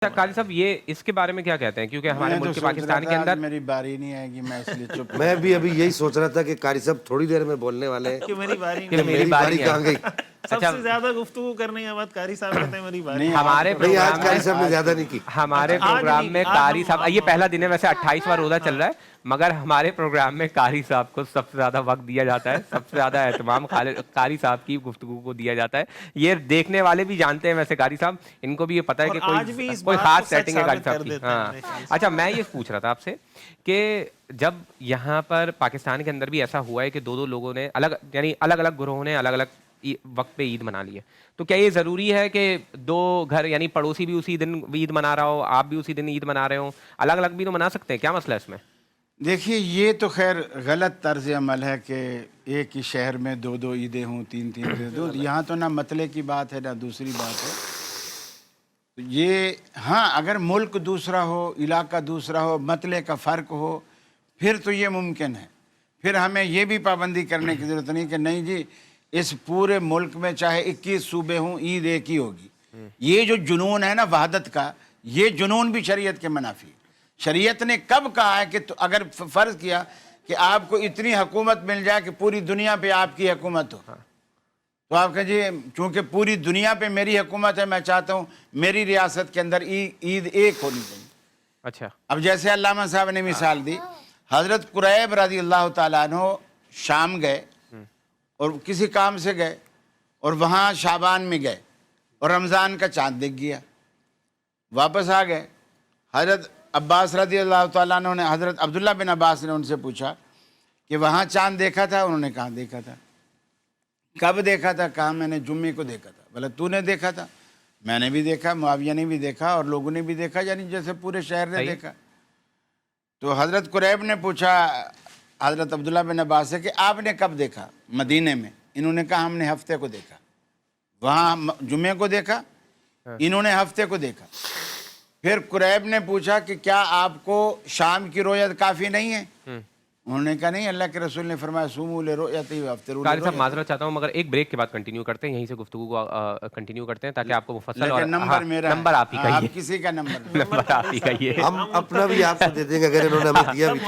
اچھا قاری صاحب یہ اس کے بارے میں کیا کہتے ہیں؟ کیونکہ ہمارے ملک کے پاکستان کے اندر میری باری نہیں آئے گی، میں اس لیے چپ. میں بھی ابھی یہی سوچ رہا تھا کہ قاری صاحب تھوڑی دیر میں بولنے والے ہیں کہ میری باری کہ نہیں. میری باری کہاں گئی. سب سے زیادہ گفتگو کرنے کے بعد قاری صاحب کہتے ہیں میری باری. ہمارے نہیں، آج پروگرام قاری صاحب نے زیادہ نہیں کی. ہمارے پروگرام میں قاری صاحب یہ پہلا دن ہے، ویسے 28واں روزہ چل رہا ہے، مگر ہمارے پروگرام میں قاری صاحب کو سب سے زیادہ وقت دیا جاتا ہے، سب سے زیادہ اہتمام قاری صاحب کی گفتگو کو دیا جاتا ہے. یہ دیکھنے والے بھی جانتے ہیں ویسے قاری صاحب، ان کو بھی یہ پتہ ہے کہ کوئی خاص سیٹنگ ہے قاری صاحب کی. ہاں اچھا میں یہ پوچھ رہا تھا آپ سے کہ جب یہاں پر پاکستان کے اندر بھی ایسا ہوا ہے کہ دو لوگوں نے الگ الگ گروہوں نے الگ الگ وقت پہ عید منا لی ہے، تو کیا یہ ضروری ہے کہ دو گھر یعنی پڑوسی بھی اسی دن عید منا رہا ہو، آپ بھی اسی دن عید منا رہے ہوں، الگ الگ بھی تو منا سکتے ہیں؟ کیا مسئلہ ہے اس میں؟ دیکھیے یہ تو خیر غلط طرز عمل ہے کہ ایک ہی شہر میں دو عیدیں ہوں، تین عیدیں. یہاں تو نہ مطلع کی بات ہے نہ دوسری بات ہے. یہ ہاں اگر ملک دوسرا ہو، علاقہ دوسرا ہو، مطلع کا فرق ہو، پھر تو یہ ممکن ہے. پھر ہمیں یہ بھی پابندی کرنے کی ضرورت نہیں کہ نہیں جی اس پورے ملک میں چاہے 21 صوبے ہوں عید ایک ہی ہوگی. یہ جو جنون ہے نا وحدت کا، یہ جنون بھی شریعت کے منافی ہے. شریعت نے کب کہا ہے کہ اگر فرض کیا کہ آپ کو اتنی حکومت مل جائے کہ پوری دنیا پہ آپ کی حکومت ہو، تو آپ کہیں جی چونکہ پوری دنیا پہ میری حکومت ہے، میں چاہتا ہوں میری ریاست کے اندر عید ایک ہونی چاہیے. اچھا اب جیسے علامہ صاحب نے مثال دی، حضرت قریب رضی اللہ تعالیٰ عنہ شام گئے اور کسی کام سے گئے اور وہاں شعبان میں گئے اور رمضان کا چاند دکھ گیا، واپس آ گئے. حضرت عباس رضی اللہ تعالیٰ عنہ نے حضرت عبداللہ بن عباس نے ان سے پوچھا کہ وہاں چاند دیکھا تھا؟ انہوں نے کہا دیکھا تھا. کب دیکھا تھا؟ کہا میں نے جمعے کو دیکھا تھا. بولے تو نے دیکھا تھا؟ میں نے بھی دیکھا، معاویہ نے بھی دیکھا اور لوگوں نے بھی دیکھا، یعنی جیسے پورے شہر نے دیکھا. تو حضرت قریب نے پوچھا حضرت عبداللہ بن عباس سے کہ آپ نے کب دیکھا؟ مدینے میں. انہوں نے کہا ہم نے ہفتے کو دیکھا. وہاں جمعے کو دیکھا، انہوں نے ہفتے کو دیکھا. پھر قریب نے پوچھا کہ کیا آپ کو شام کی رؤیت کافی نہیں ہے؟ انہوں نے کہا نہیں، اللہ کے رسول نے فرمایا سوموا لرؤیتہ وافطروا قاری صاحب لرؤیتہ. معذرت چاہتا ہوں مگر ایک بریک کے بعد کنٹینیو کرتے ہیں، یہیں سے گفتگو کو کنٹینیو کرتے ہیں تاکہ آپ کو مفصل اور لیکن نمبر میرا نمبر آپ ہی کا آپ ہی کسی کا نمبر نمبر آپ ہی کا ہی ہے. ہم اپنا بھی آپ کو دے دیں گے اگر انہوں نے ہمیں دیا بھی تو.